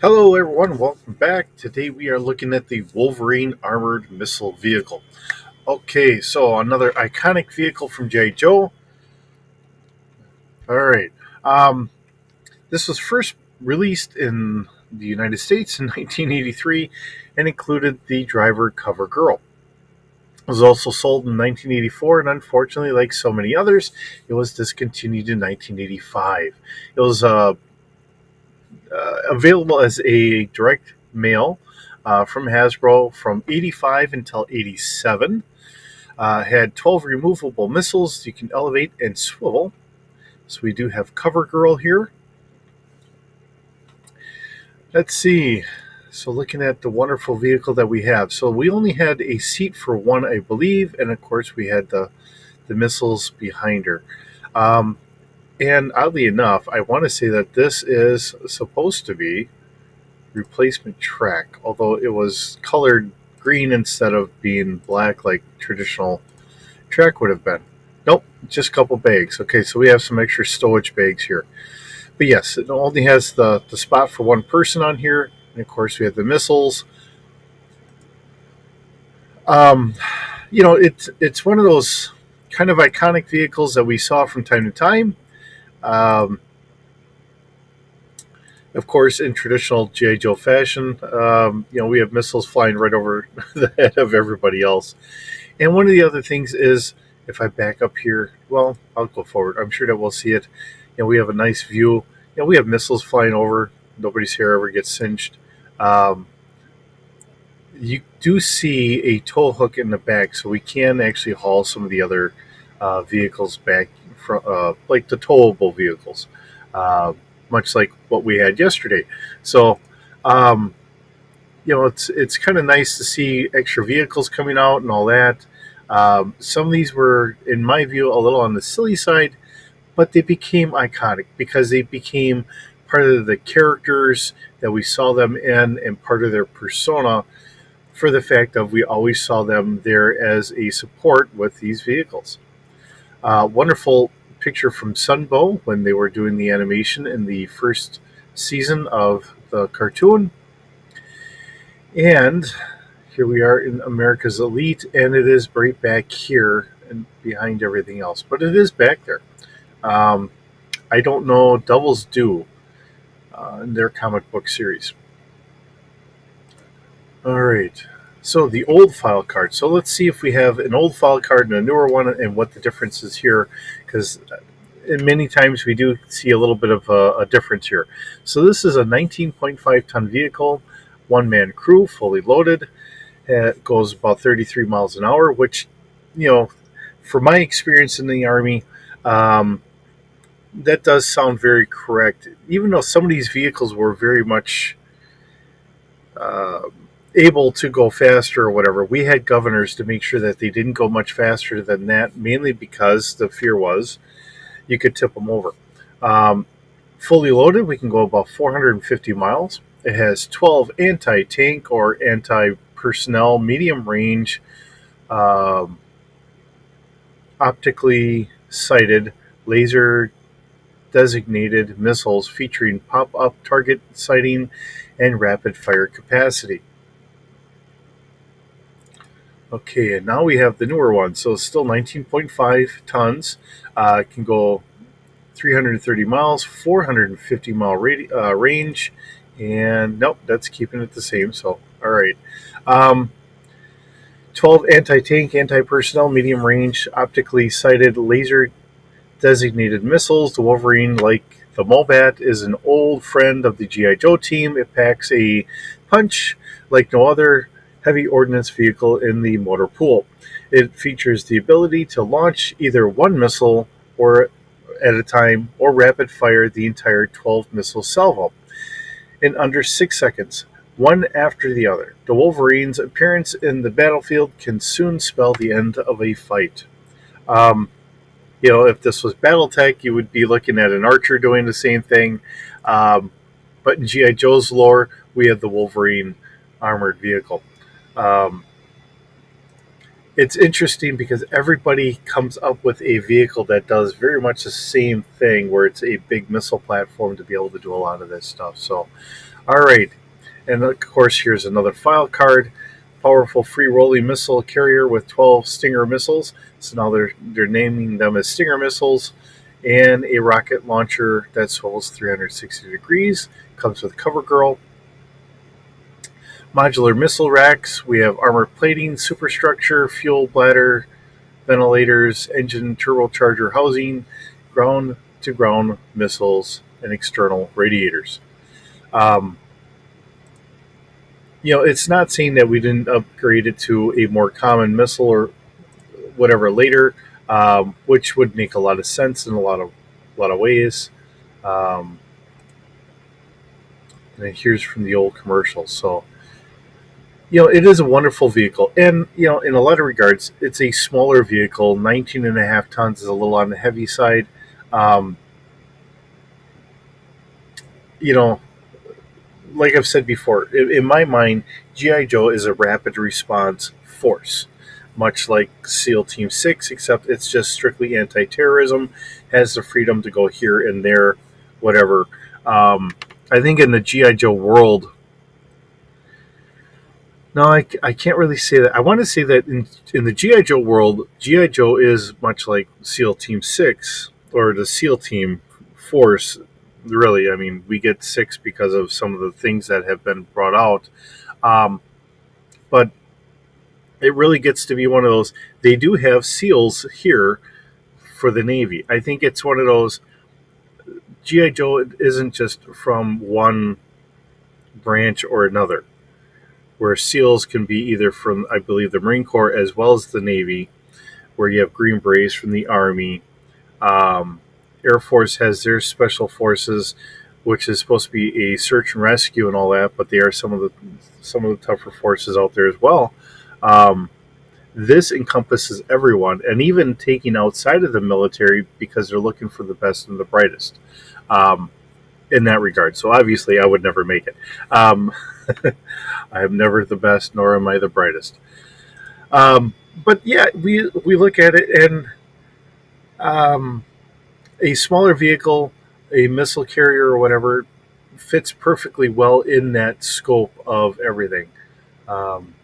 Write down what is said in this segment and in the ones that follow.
Hello, everyone. Welcome back. Today we are looking at the Wolverine Armored Missile Vehicle. Okay, so another iconic vehicle from GIJoe. All right. Um, this was first released in the United States in 1983 and included the driver cover girl. It was also sold in 1984, and unfortunately, like so many others, it was discontinued in 1985. It was available as a direct mail from Hasbro from 85 until 87. Had 12 removable missiles you can elevate and swivel. So we do have Cover Girl here. Let's see. So looking at the wonderful vehicle that we have. So we only had a seat for one, I believe, and of course we had the missiles behind her. Um, and oddly enough, I want to say that this is supposed to be replacement track, although it was colored green instead of being black like traditional track would have been. Nope, just a couple bags. Okay, so we have some extra stowage bags here. But yes, it only has the spot for one person on here. And of course, we have the missiles. Um, it's one of those kind of iconic vehicles that we saw from time to time. Um, of course, in traditional GI Joe fashion, we have missiles flying right over the head of everybody else. And one of the other things is, if I back up here, well, I'll go forward. I'm sure that we'll see it. We have a nice view. We have missiles flying over. Nobody's hair ever gets singed. Um, you do see a tow hook in the back, so we can actually haul some of the other vehicles back, from, like the towable vehicles, uh, much like what we had yesterday. So, um, it's kind of nice to see extra vehicles coming out and all that. Some of these were, in my view, a little on the silly side, but they became iconic because they became part of the characters that we saw them in and part of their persona, for the fact of we always saw them there as a support with these vehicles. Wonderful picture from Sunbow when they were doing the animation in the first season of the cartoon. And here we are in America's Elite, and it is right back here and behind everything else, but it is back there. Um, I don't know Devil's Due in their comic book series. All right. So the old file card. So let's see if we have an old file card and a newer one, and what the difference is here, because many times we do see a little bit of a difference here. So this is a 19.5 ton vehicle, one man crew, fully loaded. It goes about 33 miles an hour, which, you know, for my experience in the Army, um, that does sound very correct. Even though some of these vehicles were very much uh, able to go faster or whatever, we had governors to make sure that they didn't go much faster than that, mainly because the fear was you could tip them over. Um, Fully loaded, we can go about 450 miles. It has 12 anti tank or anti personnel medium range, um, optically sighted, laser designated missiles featuring pop up target sighting and rapid fire capacity. Okay, and now we have the newer one. So it's still 19.5 tons. It can go 330 miles, 450-mile range, and nope, that's keeping it the same. So, all right. Um, 12 anti tank, anti personnel, medium range, optically sighted, laser designated missiles. The Wolverine, like the Mobat, is an old friend of the G.I. Joe team. It packs a punch like no other heavy ordnance vehicle in the motor pool. It features the ability to launch either one missile or at a time or rapid fire the entire 12 missile salvo in under 6 seconds, one after the other. The Wolverine's appearance in the battlefield can soon spell the end of a fight. Um, if this was BattleTech, you would be looking at an archer doing the same thing. Um, but in GI Joe's lore, we have the Wolverine armored vehicle. Um, it's interesting because everybody comes up with a vehicle that does very much the same thing, where it's a big missile platform to be able to do a lot of this stuff. So, All right, and of course, here's another file card. Powerful free rolling missile carrier with 12 Stinger missiles. So now they're naming them as Stinger missiles, and a rocket launcher that swivels 360 degrees. Comes with cover girl. Modular missile racks. We have armor plating, superstructure, fuel bladder, ventilators, engine turbocharger housing, ground to ground missiles, and external radiators. Um, it's not saying that we didn't upgrade it to a more common missile or whatever later, which would make a lot of sense in a lot of ways. Um, and here's from the old commercial. So, it is a wonderful vehicle. And, in a lot of regards, it's a smaller vehicle. 19 and a half tons is a little on the heavy side. Um, you know, like I've said before, in my mind, GI Joe is a rapid response force, much like SEAL Team 6, except it's just strictly anti-terrorism, has the freedom to go here and there, whatever. I think in the GI Joe world, no, I can't really say that. I want to say that in the GI Joe world, GI Joe is much like SEAL Team 6 or the SEAL Team force. Really, I mean, we get 6 because of some of the things that have been brought out. Um, but it really gets to be one of those. They do have SEALs here for the Navy. I think it's one of those. GI Joe isn't just from one branch or another, where SEALs can be either from, I believe, the Marine Corps as well as the Navy, where you have Green Berets from the Army. Um, Air Force has their special forces, which is supposed to be a search and rescue and all that, but they are some of the tougher forces out there as well. Um, this encompasses everyone, and even taking outside of the military because they're looking for the best and the brightest. Um, in that regard. So obviously, I would never make it. Um, I am never the best, nor am I the brightest. But yeah, we look at it, and um, a smaller vehicle, a missile carrier or whatever, fits perfectly well in that scope of everything. Um,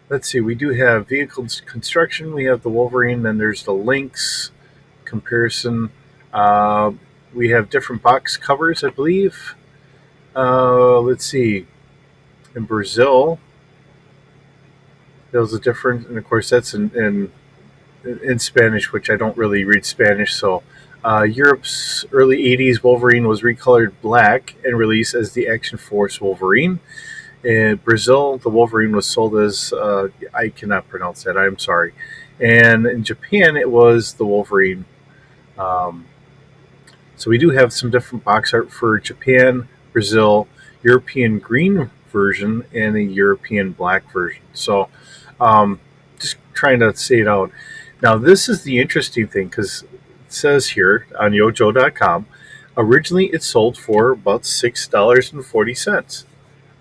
let's see, we do have vehicle construction. We have the Wolverine, then there's the Lynx comparison. Uh, we have different box covers, I believe. Let's see. In Brazil, there was a difference, and of course, that's in Spanish, which I don't really read Spanish. So, Europe's early '80s Wolverine was recolored black and released as the Action Force Wolverine. In Brazil, the Wolverine was sold as I cannot pronounce that. I'm sorry. And in Japan, it was the Wolverine. Um, so we do have some different box art for Japan, Brazil, European green version, and a European black version. So um, just trying to say it out. Now, this is the interesting thing because it says here on yojo.com, originally it sold for about $6.40.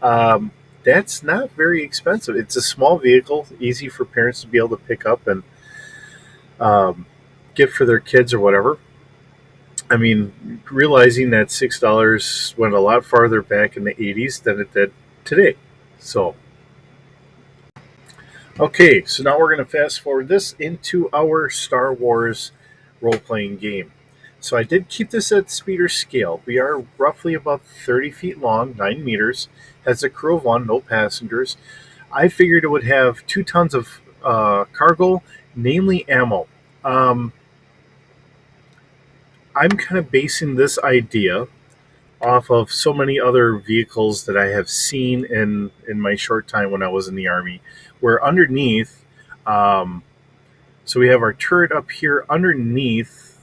Um, that's not very expensive. It's a small vehicle, easy for parents to be able to pick up and um, get for their kids or whatever. I mean, realizing that $6 went a lot farther back in the '80s than it did today. So, okay, so now we're going to fast forward this into our Star Wars role playing game. So, I did keep this at speed or scale. We are roughly about 30 feet long, 9 meters, has a crew of one, no passengers. I figured it would have 2 tons of cargo, namely ammo. Um, I'm kind of basing this idea off of so many other vehicles that I have seen in my short time when I was in the army. Where underneath, um, so we have our turret up here underneath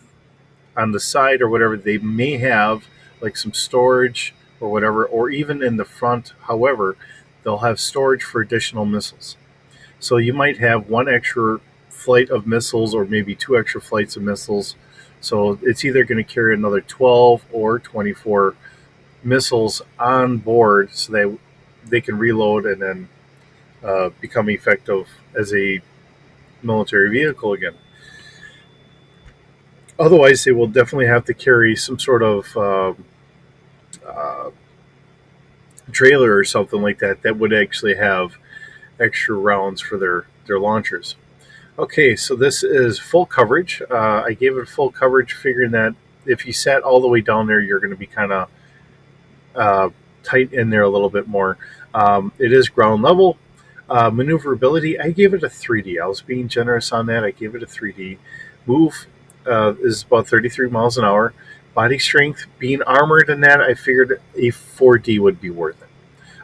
on the side or whatever. They may have like some storage or whatever, or even in the front. However, they'll have storage for additional missiles. So you might have one extra flight of missiles or maybe 2 extra flights of missiles. So it's either going to carry another 12 or 24 missiles on board so that they can reload and then become effective as a military vehicle again. Otherwise, they will definitely have to carry some sort of trailer or something like that that would actually have extra rounds for their launchers. Okay, so this is full coverage. I gave it full coverage, figuring that if you sat all the way down there, you're going to be kind of uh, tight in there a little bit more. It is ground level. Maneuverability, I gave it a 3D. I was being generous on that. I gave it a 3D. Move is about 33 miles an hour. Body strength, being armored in that, I figured a 4D would be worth it.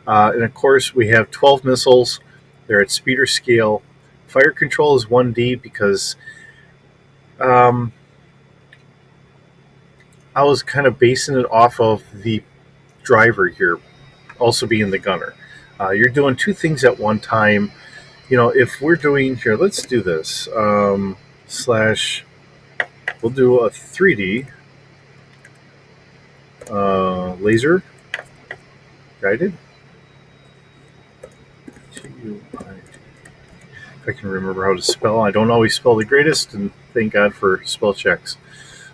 And of course, we have 12 missiles. They're at speeder scale. Fire control is 1D because um, I was kind of basing it off of the driver here, also being the gunner. You're doing two things at one time. If we're doing here, let's do this. Slash, we'll do a 3D laser guided. If I can remember how to spell. I don't always spell the greatest, and thank God for spell checks.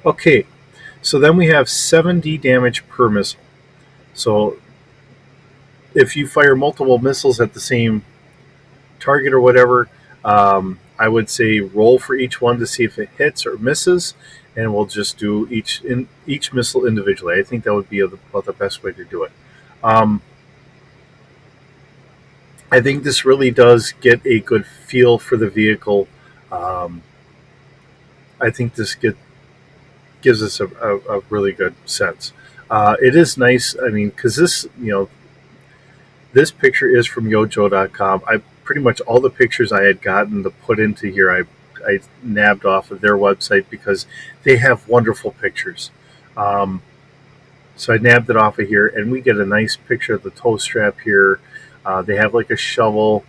Okay, so then we have 7D damage per missile. So if you fire multiple missiles at the same target or whatever, I would say roll for each one to see if it hits or misses, and we'll just do each missile individually. I think that would be about the best way to do it. I think this really does get a good feel for the vehicle. I think this gives us a really good sense. It is nice. I mean, because this picture is from GIJoe.com. I pretty much all the pictures I had gotten to put into here, I nabbed off of their website because they have wonderful pictures. So I nabbed it off of here, and we get a nice picture of the tow strap here. They have like a shovel.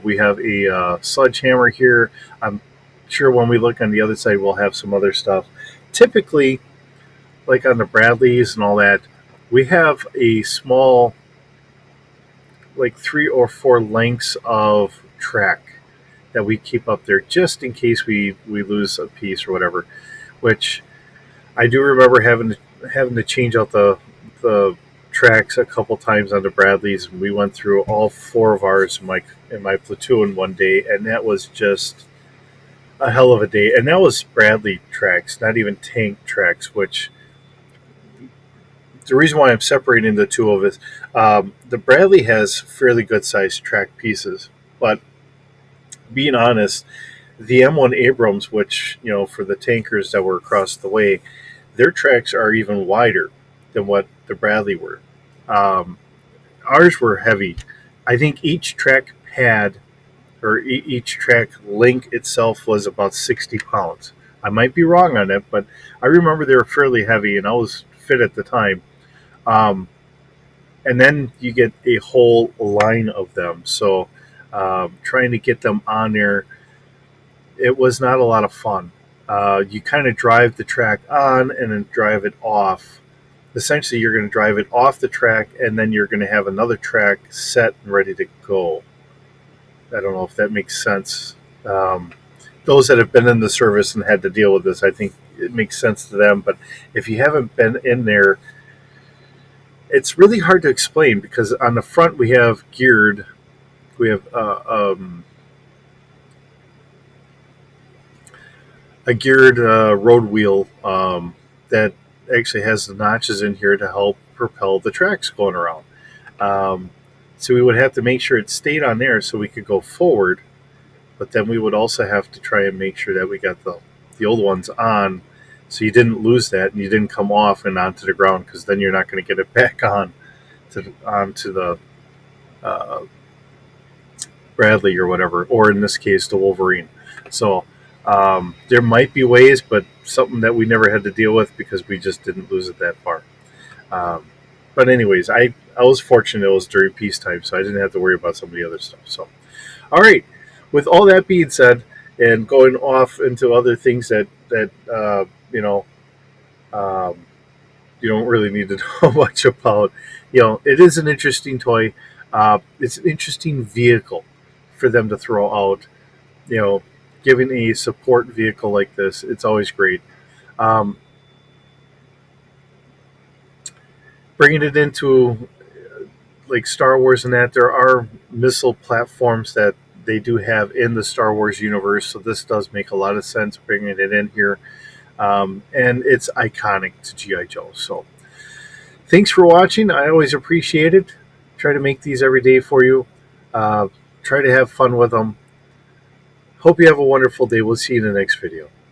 We have a sledgehammer here. I'm sure when we look on the other side, we'll have some other stuff. Typically, like on the Bradleys and all that, we have a small, like 3 or 4 lengths of track that we keep up there just in case we lose a piece or whatever. Which I do remember having to change out the tracks a couple times on the Bradleys, and we went through all 4 of ours in my platoon one day, and that was just a hell of a day. And that was Bradley tracks, not even tank tracks. Which the reason why I'm separating the two of it, the Bradley has fairly good sized track pieces, but being honest, the M1 Abrams, which for the tankers that were across the way, their tracks are even wider than what the Bradley were. Um, Ours were heavy. I think each track pad or each track link itself was about 60 pounds. I might be wrong on it, but I remember they were fairly heavy, and I was fit at the time. Um, and then you get a whole line of them. So trying to get them on there, it was not a lot of fun. You kind of drive the track on and then drive it off. Essentially, you're going to drive it off the track, and then you're going to have another track set and ready to go. I don't know if that makes sense. Those that have been in the service and had to deal with this, I think it makes sense to them. But if you haven't been in there, it's really hard to explain because on the front we have a geared road wheel that actually has the notches in here to help propel the tracks going around. Um, so we would have to make sure it stayed on there so we could go forward, but then we would also have to try and make sure that we got the old ones on so you didn't lose that and you didn't come off and onto the ground, because then you're not going to get it back onto the uh, Bradley or whatever, or in this case, the Wolverine. So there might be ways, but something that we never had to deal with because we just didn't lose it that far. Um, but anyways, I was fortunate it was during peacetime, so I didn't have to worry about some of the other stuff. So, all right. With all that being said, and going off into other things that um, you don't really need to know much about, it is an interesting toy. It's an interesting vehicle for them to throw out. You know, Giving a support vehicle like this, it's always great. Um, Bringing it into like Star Wars and that, there are missile platforms that they do have in the Star Wars universe. So this does make a lot of sense bringing it in here. And it's iconic to G.I. Joe. So thanks for watching. I always appreciate it. Try to make these every day for you. Try to have fun with them. Hope you have a wonderful day. We'll see you in the next video.